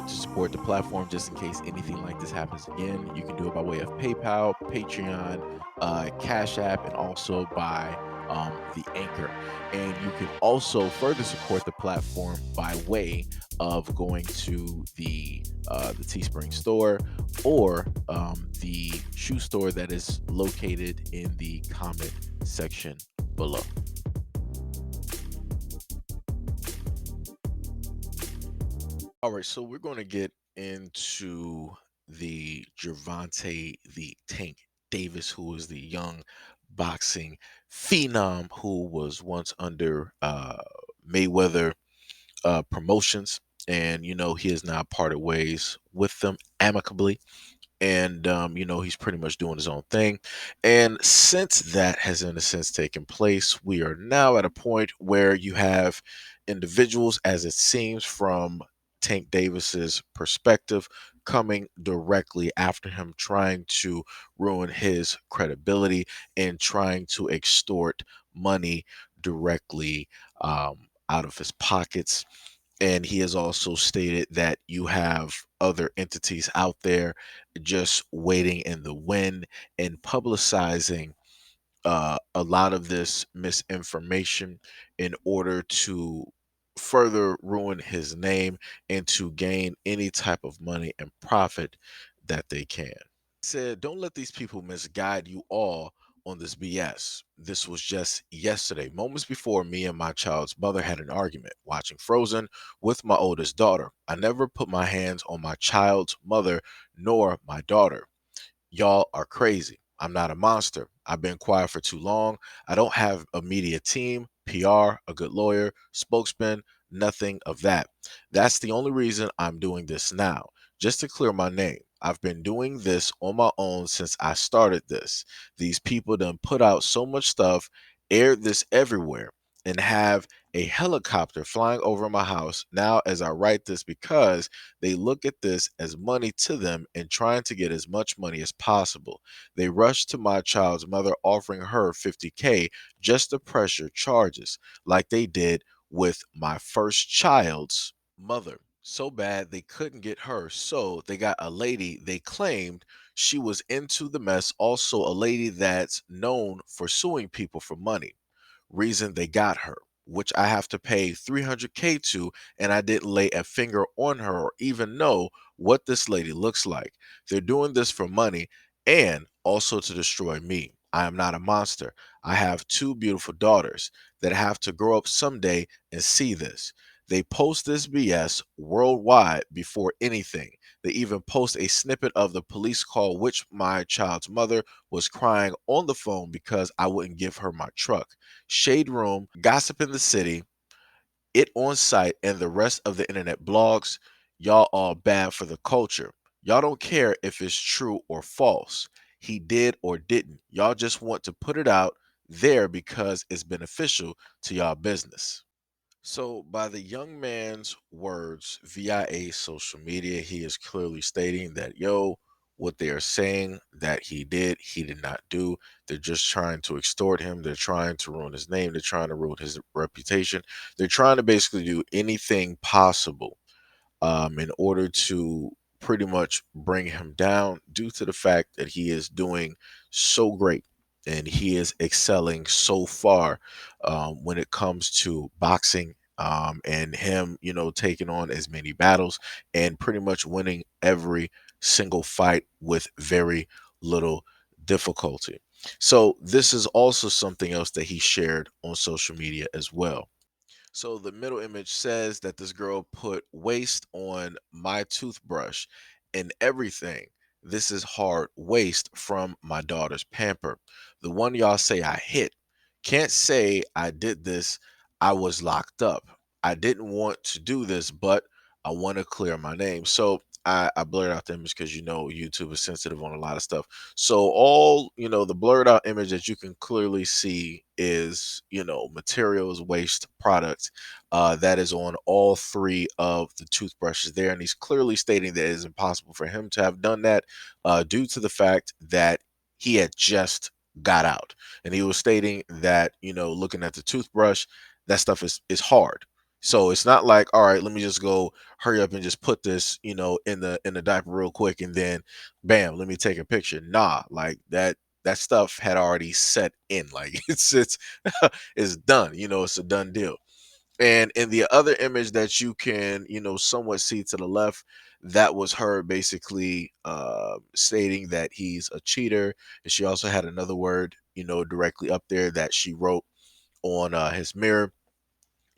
to support the platform just in case anything like this happens again, you can do it by way of PayPal, Patreon, Cash App, and also by the Anchor. And you can also further support the platform by way of going to the Teespring store or the shoe store that is located in the comment section below. All right, so we're going to get into the Gervonta the Tank Davis, who is the young boxing phenom who was once under Mayweather Promotions, and he has now parted ways with them amicably, and he's pretty much doing his own thing. And since that has in a sense taken place, we are now at a point where you have individuals, as it seems from Tank Davis's perspective, coming directly after him, trying to ruin his credibility and trying to extort money directly out of his pockets. And he has also stated that you have other entities out there just waiting in the wind and publicizing a lot of this misinformation in order to further ruin his name and to gain any type of money and profit that they can. Said, don't let these people misguide you all on this BS. This was just yesterday, moments before me and my child's mother had an argument watching Frozen with my oldest daughter. I never put my hands on my child's mother nor my daughter. Y'all are crazy. I'm not a monster. I've been quiet for too long. I don't have a media team, PR, a good lawyer, spokesman, nothing of that. That's the only reason I'm doing this now, just to clear my name. I've been doing this on my own since I started this. These people done put out so much stuff, aired this everywhere, and have a helicopter flying over my house now as I write this because they look at this as money to them and trying to get as much money as possible. They rushed to my child's mother offering her 50K just to pressure charges, like they did with my first child's mother. So bad they couldn't get her, so they got a lady they claimed she was into the mess, also a lady that's known for suing people for money. Reason they got her, which I have to pay 300K to, and I didn't lay a finger on her or even know what this lady looks like. They're doing this for money and also to destroy me. I am not a monster. I have two beautiful daughters that have to grow up someday and see this. They post this BS worldwide before anything. They even post a snippet of the police call, which my child's mother was crying on the phone because I wouldn't give her my truck. Shade Room, Gossip in the City, It On Site, and the rest of the internet blogs. Y'all all bad for the culture. Y'all don't care if it's true or false. He did or didn't. Y'all just want to put it out there because it's beneficial to y'all business. So, by the young man's words via a social media, he is clearly stating that, yo, what they are saying that he did not do. They're just trying to extort him. They're trying to ruin his name. They're trying to ruin his reputation. They're trying to basically do anything possible in order to pretty much bring him down due to the fact that he is doing so great and he is excelling so far when it comes to boxing, and him, taking on as many battles and pretty much winning every single fight with very little difficulty. So, this is also something else that he shared on social media as well. So the middle image says that this girl put waste on my toothbrush and everything. This is hard waste from my daughter's pamper. The one y'all say I hit. Can't say I did this. I was locked up. I didn't want to do this, but I want to clear my name. So I blurred out the image because YouTube is sensitive on a lot of stuff. So all the blurred out image that you can clearly see is materials waste product that is on all three of the toothbrushes there, and he's clearly stating that it is impossible for him to have done that due to the fact that he had just got out, and he was stating that looking at the toothbrush, that stuff is hard. So it's not like, all right, let me just go hurry up and just put this, in the diaper real quick and then bam, let me take a picture. Nah, like that stuff had already set in. Like it's it's done, it's a done deal. And in the other image that you can, somewhat see to the left, that was her basically stating that he's a cheater. And she also had another word, directly up there that she wrote on his mirror.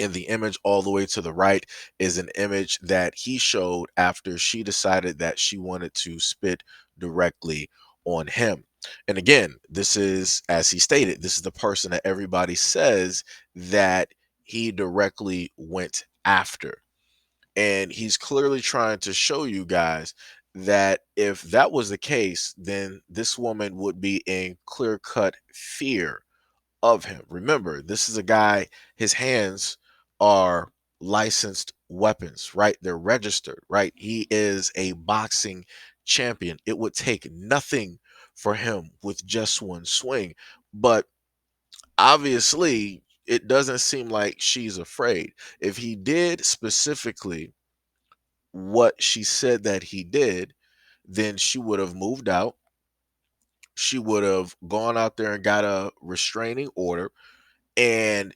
In the image all the way to the right is an image that he showed after she decided that she wanted to spit directly on him. And again, this is, as he stated, this is the person that everybody says that he directly went after. And he's clearly trying to show you guys that if that was the case, then this woman would be in clear cut fear of him. Remember, this is a guy, his hands are licensed weapons, right? They're registered, right? He is a boxing champion. It would take nothing for him with just one swing. But obviously, it doesn't seem like she's afraid. If he did specifically what she said that he did, then she would have moved out. She would have gone out there and got a restraining order. And,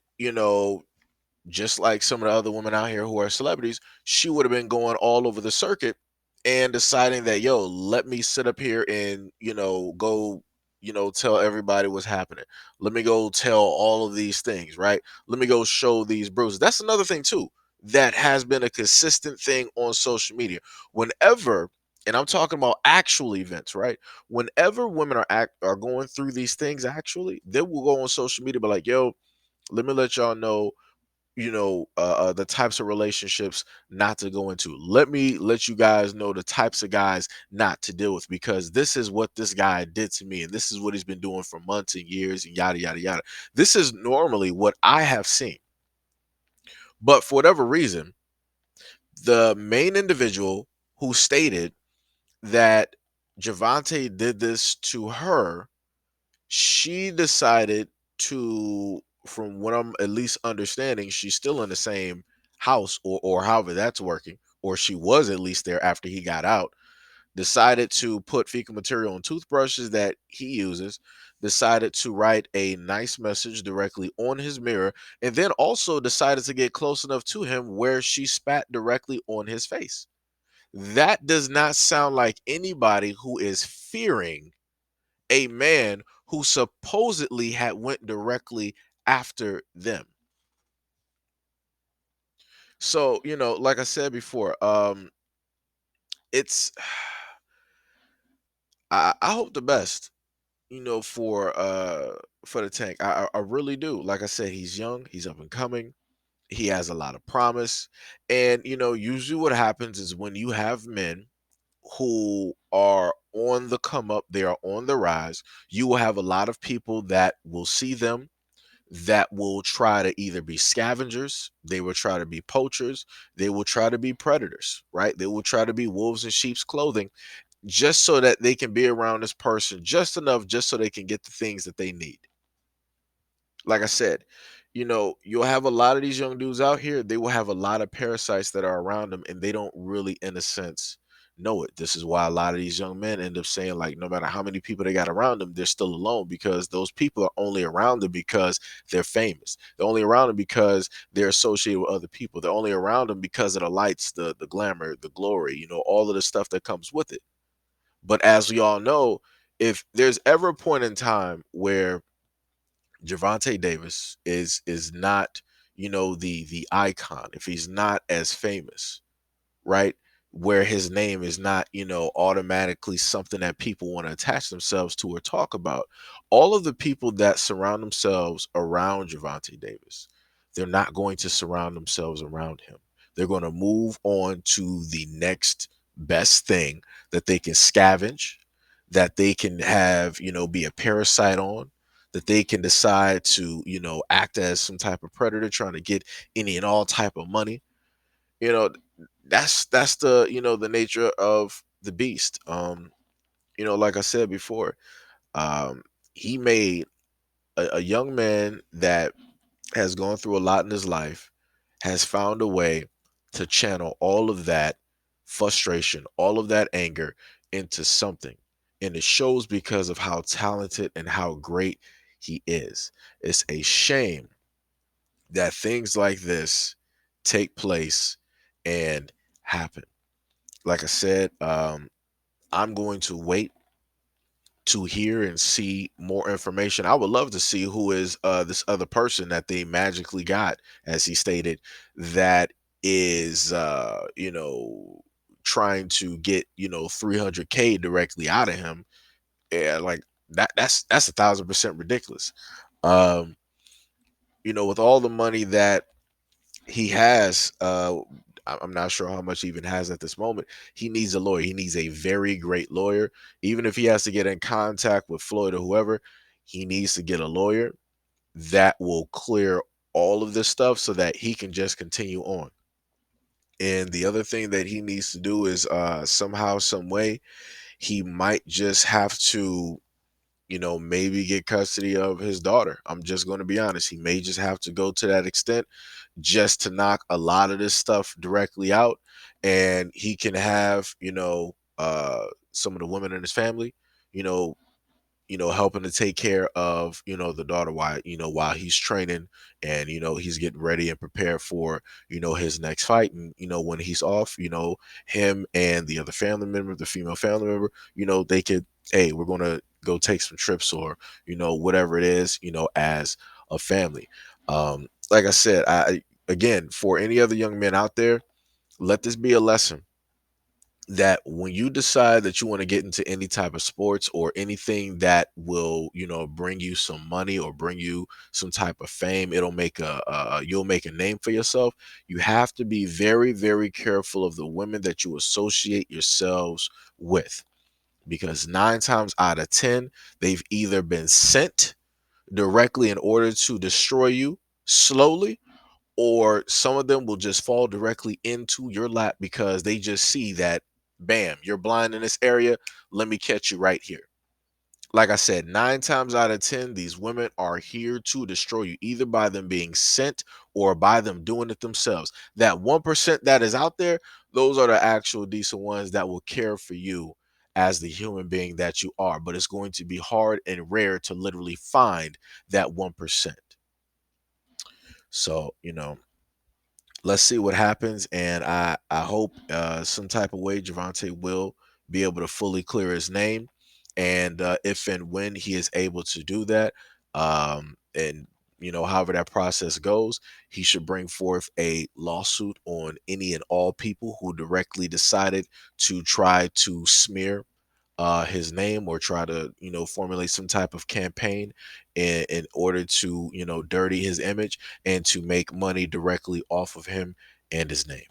just like some of the other women out here who are celebrities, she would have been going all over the circuit and deciding that, yo, let me sit up here and, go, tell everybody what's happening. Let me go tell all of these things, right? Let me go show these bruises. That's another thing, too, that has been a consistent thing on social media. Whenever, and I'm talking about actual events, right? Whenever women are going through these things, actually, they will go on social media, but like, yo, let me let y'all know, the types of relationships not to go into. Let me let you guys know the types of guys not to deal with, because this is what this guy did to me, and this is what he's been doing for months and years and yada yada yada. This is normally what I have seen. But for whatever reason, the main individual who stated that Gervonta did this to her, she decided to, from what I'm at least understanding, she's still in the same house, or however that's working, or she was at least there after he got out, decided to put fecal material on toothbrushes that he uses, decided to write a nice message directly on his mirror, and then also decided to get close enough to him where she spat directly on his face. That does not sound like anybody who is fearing a man who supposedly had went directly after them. So, like I said before, it's I hope the best, for the tank. I really do. Like I said, he's young, he's up and coming, he has a lot of promise. And usually what happens is when you have men who are on the come up, they are on the rise, you will have a lot of people that will see them, that will try to either be scavengers, they will try to be poachers, they will try to be predators, right? They will try to be wolves in sheep's clothing, just so that they can be around this person just enough, just so they can get the things that they need. Like I said, you'll have a lot of these young dudes out here, they will have a lot of parasites that are around them, and they don't really, in a sense, know it. This is why a lot of these young men end up saying, like, no matter how many people they got around them, they're still alone, because those people are only around them because they're famous. They're only around them because they're associated with other people. They're only around them because of the lights, the glamour, the glory, all of the stuff that comes with it. But as we all know, if there's ever a point in time where Gervonta Davis is not, the icon, if he's not as famous, right? Where his name is not, automatically something that people want to attach themselves to or talk about. All of the people that surround themselves around Gervonta Davis, they're not going to surround themselves around him. They're going to move on to the next best thing that they can scavenge, that they can have, be a parasite on, that they can decide to, act as some type of predator trying to get any and all type of money. You know, that's the, the nature of the beast. Like I said before, um he made a young man that has gone through a lot in his life, has found a way to channel all of that frustration, all of that anger into something. And it shows because of how talented and how great he is. It's a shame that things like this take place and happen. Like I said, I'm going to wait to hear and see more information. I would love to see who is this other person that they magically got, as he stated, that is trying to get 300K directly out of him. Yeah, like that's 1,000% ridiculous. Um, with all the money that he has, I'm not sure how much he even has at this moment. He needs a lawyer. He needs a very great lawyer. Even if he has to get in contact with Floyd or whoever, he needs to get a lawyer that will clear all of this stuff so that he can just continue on. And the other thing that he needs to do is somehow, some way, he might just have to maybe get custody of his daughter. I'm just going to be honest. He may just have to go to that extent just to knock a lot of this stuff directly out. And he can have, some of the women in his family, you know, helping to take care of, the daughter while he's training and, he's getting ready and prepared for, his next fight. And, when he's off, him and the other family member, the female family member, they could, hey, we're going to go take some trips or, whatever it is, as a family. Like I said, again, for any other young men out there, let this be a lesson that when you decide that you want to get into any type of sports or anything that will bring you some money or bring you some type of fame, it'll make you'll make a name for yourself. You have to be very, very careful of the women that you associate yourselves with, because 9 times out of 10 they've either been sent directly in order to destroy you slowly, or some of them will just fall directly into your lap because they just see that, bam, you're blind in this area. Let me catch you right here. Like I said, 9 times out of 10, these women are here to destroy you, either by them being sent or by them doing it themselves. That 1% that is out there, those are the actual decent ones that will care for you as the human being that you are. But it's going to be hard and rare to literally find that 1%. So, let's see what happens, and I hope some type of way Gervonta will be able to fully clear his name, and if and when he is able to do that, and however that process goes, he should bring forth a lawsuit on any and all people who directly decided to try to smear his name or try to formulate some type of campaign in order to dirty his image and to make money directly off of him and his name.